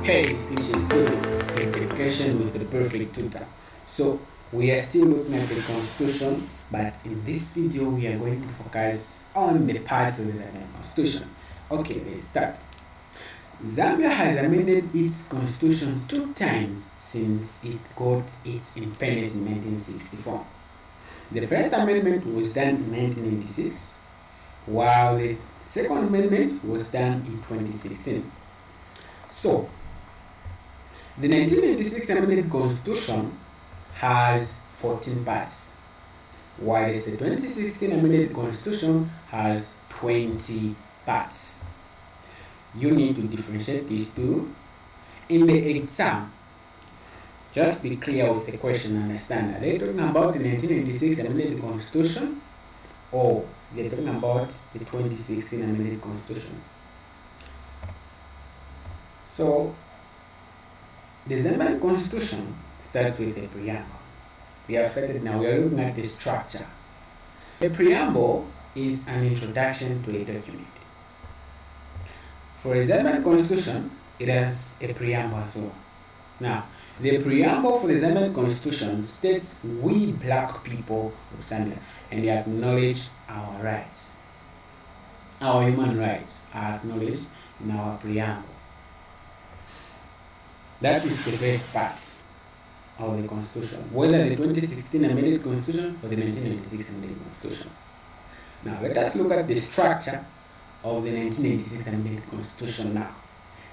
Hey, distinguished students, education with the perfect tutor. So, we are still looking at the constitution, but in this video, we are going to focus on the parts of the Zambian constitution. Okay, let's start. Zambia has amended its constitution 2 times since it got its independence in 1964. The first amendment was done in 1986, while the second amendment was done in 2016. So, the 1986 amended constitution has 14 parts, whilst the 2016 amended constitution has 20 parts. You need to differentiate these two. In the exam, just be clear with the question and understand. Are they talking about the 1986 amended constitution or they're talking about the 2016 amended constitution? So, the Zambian constitution starts with a preamble. We have started now, we are looking at the structure. A preamble is an introduction to a document. For a Zambian constitution, it has a preamble as well. Now, the preamble for the Zambian constitution states we black people of Zambia and they acknowledge our rights. Our human rights are acknowledged in our preamble. That is the first part of the constitution, whether the 2016 amended constitution or the 1986 amended constitution. Now let us look at the structure of the 1986 amended constitution now.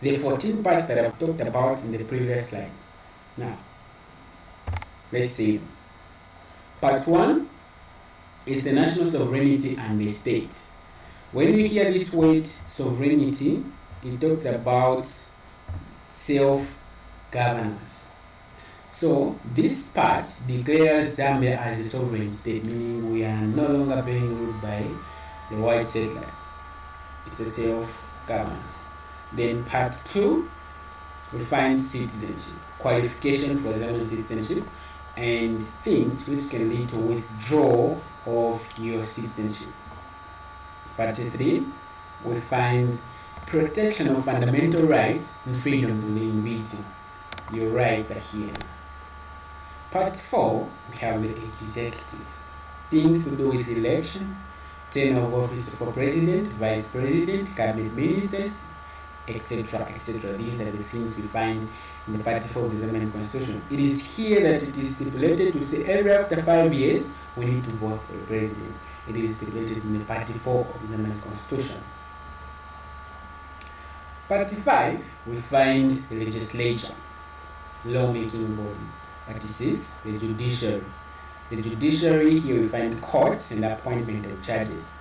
The 14 parts that I've talked about in the previous slide. Now, let's see. Part 1 is the national sovereignty and the state. When you hear this word sovereignty, it talks about self-governance. So this part declares Zambia as a sovereign state, meaning we are no longer being ruled by the white settlers. It's a self-governance. Then part 2, we find citizenship, qualification for Zambian citizenship, and things which can lead to withdrawal of your citizenship. Part 3, we find protection of fundamental rights and freedoms of the individual. Your rights are here. Part 4, we have the executive. Things to do with elections, term of office for president, vice president, cabinet ministers, etc., etc. These are the things we find in the Part 4 of the Zambian Constitution. It is here that it is stipulated to say every after 5 years we need to vote for the president. It is stipulated in the Part 4 of the Zambian Constitution. Part 5, we find the legislature, lawmaking body. Part 6, the judiciary. The judiciary, here we find courts and appointment of judges.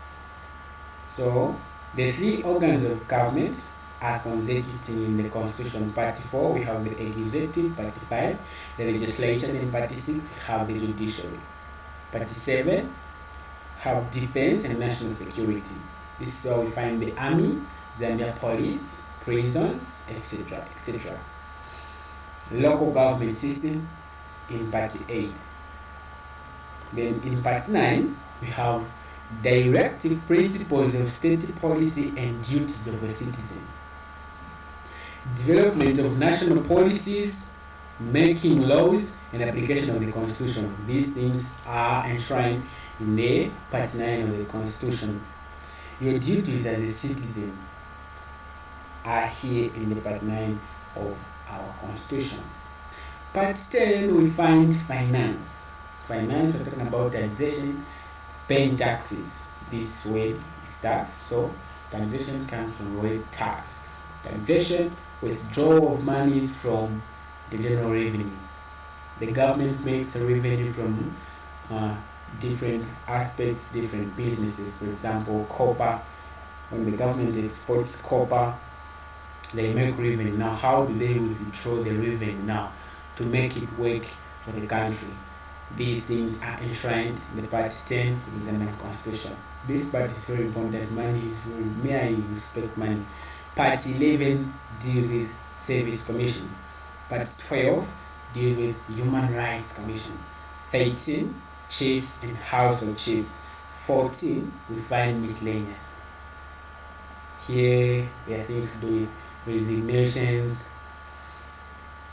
So, the 3 organs of government are consecutive in the Constitution. Part 4, we have the executive. Part 5, the legislature. And Part 6, we have the judiciary. Part 7, have defense and national security. This is where we find the army, Zambia police, prisons, etc., etc. Local government system in Part 8. Then in Part 9, we have directive principles of state policy and duties of a citizen. Development of national policies, making laws, and application of the Constitution. These things are enshrined in the Part 9 of the Constitution. Your duties as a citizen are here in the Part 9 of our Constitution. Part 10, we find finance. Finance, we're talking about taxation, paying taxes. This way is tax. So taxation comes from the word tax. Taxation, withdrawal of monies from the general revenue. The government makes a revenue from different aspects, different businesses. For example, copper. When the government exports copper, they make revenue. Now, how do they withdraw the revenue now to make it work for the country? These things are enshrined in the Part 10 of the Zambian Constitution. This part is very important. Money is very, may I respect money. Part 11 deals with service commissions. Part 12 deals with human rights commission. 13, chiefs and house of chiefs. 14, we find miscellaneous. Here there are things to do with resignations,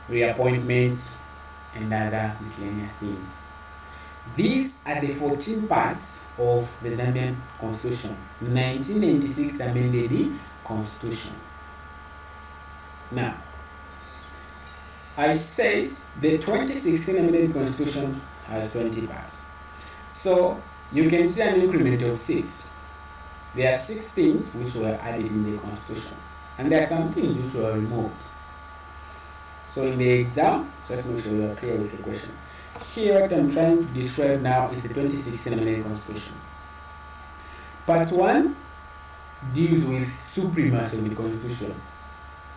reappointments, and other miscellaneous things. These are the 14 parts of the Zambian Constitution. 1996 amended the Constitution. Now, I said the 2016 amended Constitution has 20 parts. So you can see an increment of 6. There are 6 things which were added in the Constitution, and there are some things which were removed. So in the exam, just make sure you are clear with the question. Here, what I'm trying to describe now is the 2016 amended Constitution. Part 1 deals with supremacy of the Constitution.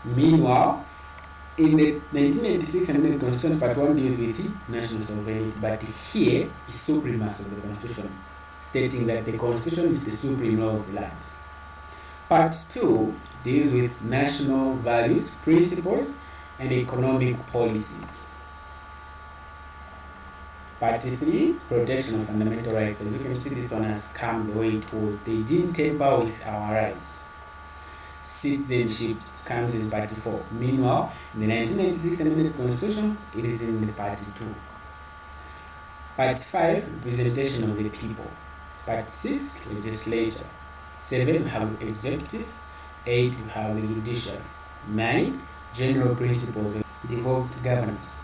Meanwhile, in the 1986 amended Constitution, Part 1 deals with the national sovereignty, but here is supremacy of the Constitution, stating that the Constitution is the supreme law of the land. Part 2 deals with national values, principles, and economic policies. Part 3, protection of fundamental rights. As you can see, this one has come the way it was. They didn't tamper with our rights. Citizenship comes in Part 4. Meanwhile, in the 1996 amended Constitution, it is in the Part 2. Part 5, representation of the people. Part 6, legislature. 7, we have executive. 8, we have the judiciary. 9, general principles of devolved governance.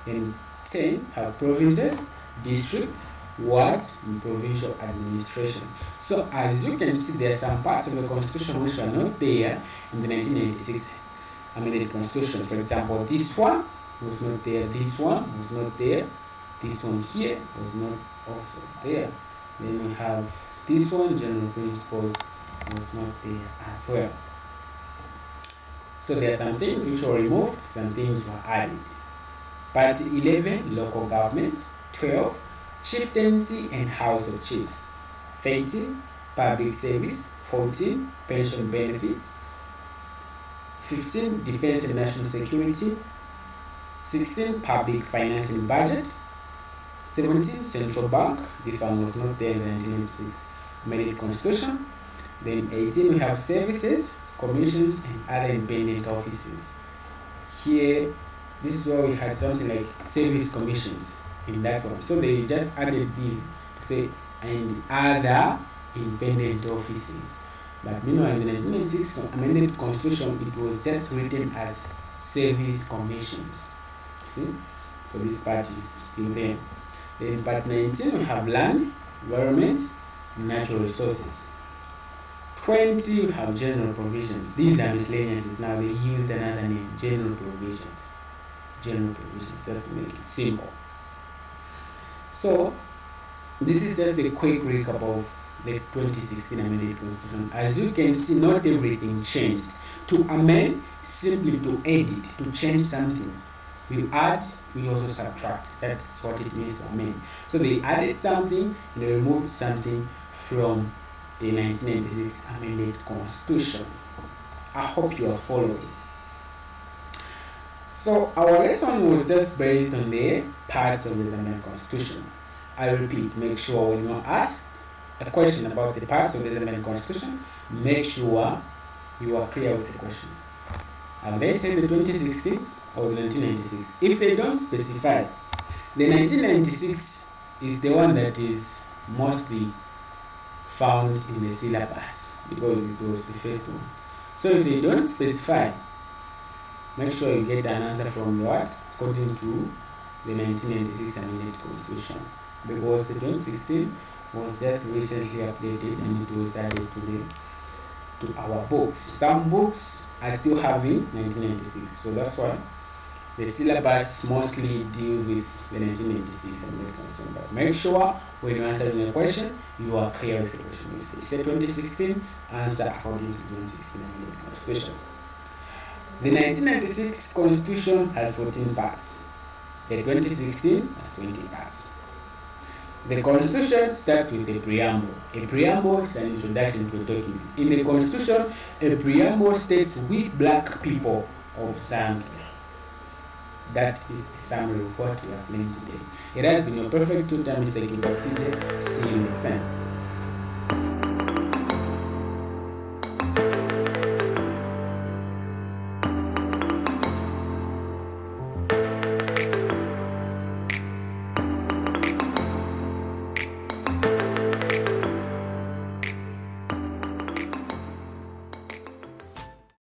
Then 10 have provinces, districts, wards, and provincial administration. So as you can see, there are some parts of the Constitution which are not there in the 1996 amended Constitution. For example, this one was not there, this one was not there, this one here was not also there. Then we have this one, general principles, was not there as well. So there are some things which were removed, some things were added. Part 11, local government. 12, chieftaincy and house of chiefs. 13, public service. 14, pension benefits. 15, defense and national security. 16, public finance and budget. 17, central bank. This one was not there in the 1986 amended Constitution. Then 18, we have services, commissions, and other independent offices. Here, this is where we had something like service commissions in that one. So they just added these to say, and other independent offices. But meanwhile, in the 1996 amended Constitution, it was just written as service commissions. See? So this part is still there. Then part 19, we have land, environment, natural resources. 20, we have general provisions. These are miscellaneous. Now they used another name, general provisions. General provisions, just to make it simple. So this is just a quick recap of the 2016 amended Constitution. As you can see, not everything changed. To amend, simply to edit, to change something. We add, we also subtract. That's what it means to amend. So they added something and they removed something from the 1996 amended Constitution. I hope you are following. So our lesson was just based on the parts of the Zambian Constitution. I repeat, make sure when you ask a question about the parts of the Zambian Constitution, make sure you are clear with the question. Have they said the 2016 or the 1996? If they don't specify, the 1996 is the one that is mostly found in the syllabus because it was the first one. So if they don't specify, make sure you get an answer from the what? According to the 1996 amended Constitution. Because the 2016 was just recently updated and it was added to our books. Some books are still having 1996. So that's why the syllabus mostly deals with the 1996 amended Constitution. But make sure when you're answering a question, you are clear with the question. If they say 2016, answer according to the 2016 amended Constitution. The 1996 Constitution has 14 parts. The 2016 has 20 parts. The Constitution starts with a preamble. A preamble is an introduction to a document. In the Constitution, a preamble states we black people of Zambia. That is a summary of what we have learned today. It has been your perfect tutor, Mr. Kibasije. See you next time.